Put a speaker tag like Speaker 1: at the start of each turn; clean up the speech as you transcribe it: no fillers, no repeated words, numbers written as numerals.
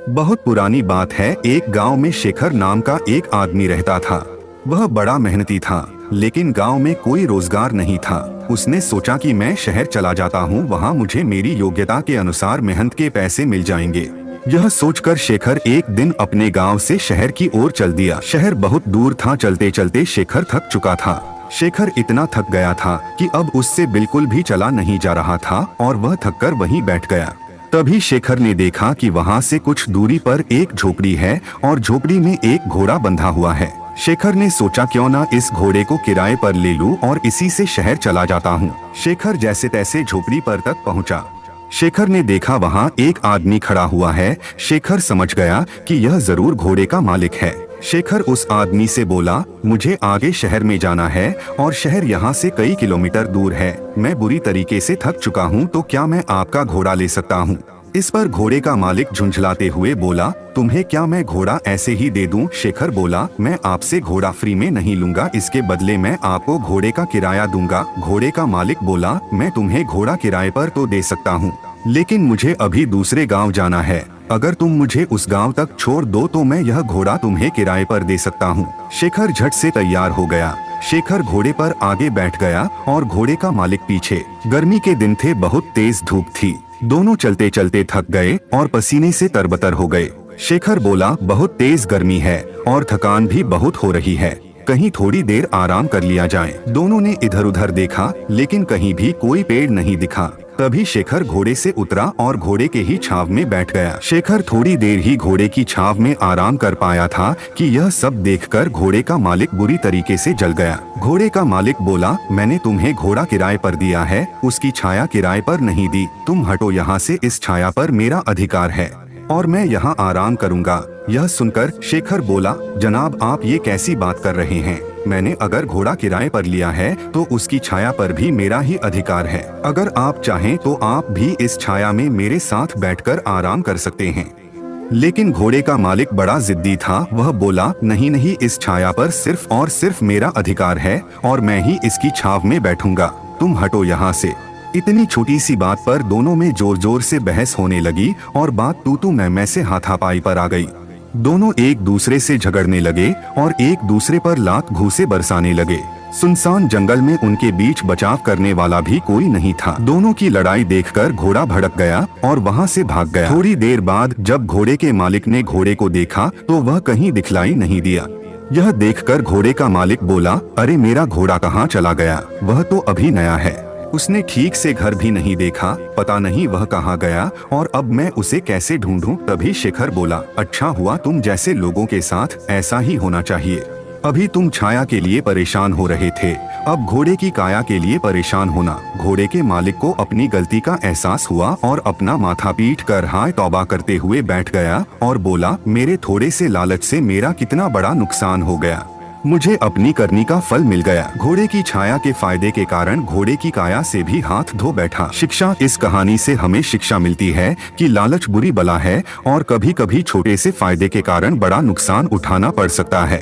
Speaker 1: बहुत पुरानी बात है। एक गांव में शेखर नाम का एक आदमी रहता था। वह बड़ा मेहनती था, लेकिन गांव में कोई रोजगार नहीं था। उसने सोचा कि मैं शहर चला जाता हूँ, वहाँ मुझे मेरी योग्यता के अनुसार मेहनत के पैसे मिल जाएंगे। यह सोचकर शेखर एक दिन अपने गांव से शहर की ओर चल दिया। शहर बहुत दूर था। चलते चलते शेखर थक चुका था। शेखर इतना थक गया था कि अब उससे बिल्कुल भी चला नहीं जा रहा था और वह थककर वहीं बैठ गया। तभी शेखर ने देखा कि वहां से कुछ दूरी पर एक झोपड़ी है और झोपड़ी में एक घोड़ा बंधा हुआ है। शेखर ने सोचा क्यों ना इस घोड़े को किराए पर ले लूं और इसी से शहर चला जाता हूं। शेखर जैसे तैसे झोपड़ी पर तक पहुंचा। शेखर ने देखा वहां एक आदमी खड़ा हुआ है। शेखर समझ गया कि यह जरूर घोड़े का मालिक है। शेखर उस आदमी से बोला, मुझे आगे शहर में जाना है और शहर यहाँ से कई किलोमीटर दूर है। मैं बुरी तरीके से थक चुका हूँ, तो क्या मैं आपका घोड़ा ले सकता हूँ? इस पर घोड़े का मालिक झुंझलाते हुए बोला, तुम्हें क्या मैं घोड़ा ऐसे ही दे दूं? शेखर बोला, मैं आपसे घोड़ा फ्री में नहीं लूंगा, इसके बदले मैं आपको घोड़े का किराया दूंगा। घोड़े का मालिक बोला, मैं तुम्हें घोड़ा किराए पर तो दे सकता हूँ, लेकिन मुझे अभी दूसरे गांव जाना है। अगर तुम मुझे उस गांव तक छोड़ दो तो मैं यह घोड़ा तुम्हें किराए पर दे सकता हूँ। शेखर झट से तैयार हो गया। शेखर घोड़े पर आगे बैठ गया और घोड़े का मालिक पीछे। गर्मी के दिन थे, बहुत तेज धूप थी। दोनों चलते चलते थक गए और पसीने से तरबतर हो गए। शेखर बोला, बहुत तेज गर्मी है और थकान भी बहुत हो रही है, कहीं थोड़ी देर आराम कर लिया जाए। दोनों ने इधर उधर देखा, लेकिन कहीं भी कोई पेड़ नहीं दिखा। तभी शेखर घोड़े से उतरा और घोड़े के ही छाव में बैठ गया। शेखर थोड़ी देर ही घोड़े की छाव में आराम कर पाया था कि यह सब देखकर घोड़े का मालिक बुरी तरीके से जल गया। घोड़े का मालिक बोला, मैंने तुम्हें घोड़ा किराए पर दिया है, उसकी छाया किराए पर नहीं दी। तुम हटो यहाँ से, इस छाया पर मेरा अधिकार है और मैं यहाँ आराम करूँगा। यह सुनकर शेखर बोला, जनाब आप ये कैसी बात कर रहे हैं? मैंने अगर घोड़ा किराए पर लिया है तो उसकी छाया पर भी मेरा ही अधिकार है। अगर आप चाहें तो आप भी इस छाया में मेरे साथ बैठकर आराम कर सकते हैं। लेकिन घोड़े का मालिक बड़ा जिद्दी था। वह बोला, नहीं नहीं, इस छाया पर सिर्फ और सिर्फ मेरा अधिकार है और मैं ही इसकी छाव में बैठूंगा। तुम हटो यहाँ से। इतनी छोटी सी बात पर दोनों में जोर जोर से बहस होने लगी और बात तू मैं से हाथापाई पर आ गई। दोनों एक दूसरे से झगड़ने लगे और एक दूसरे पर लात घूंसे बरसाने लगे। सुनसान जंगल में उनके बीच बचाव करने वाला भी कोई नहीं था। दोनों की लड़ाई देखकर घोड़ा भड़क गया और वहां से भाग गया। थोड़ी देर बाद जब घोड़े के मालिक ने घोड़े को देखा तो वह कहीं दिखलाई नहीं दिया। यह देखकर घोड़े का मालिक बोला, अरे मेरा घोड़ा कहाँ चला गया? वह तो अभी नया है। उसने ठीक से घर भी नहीं देखा, पता नहीं वह कहाँ गया और अब मैं उसे कैसे ढूंढूं? तभी शेखर बोला, अच्छा हुआ तुम जैसे लोगों के साथ ऐसा ही होना चाहिए। अभी तुम छाया के लिए परेशान हो रहे थे, अब घोड़े की काया के लिए परेशान होना। घोड़े के मालिक को अपनी गलती का एहसास हुआ और अपना माथा पीट कर हाय तौबा करते हुए बैठ गया और बोला, मेरे थोड़े से लालच से मेरा कितना बड़ा नुकसान हो गया, मुझे अपनी करनी का फल मिल गया। घोड़े की छाया के फायदे के कारण घोड़े की काया से भी हाथ धो बैठा। शिक्षा, इस कहानी से हमें शिक्षा मिलती है कि लालच बुरी बला है और कभी कभी छोटे से फायदे के कारण बड़ा नुकसान उठाना पड़ सकता है।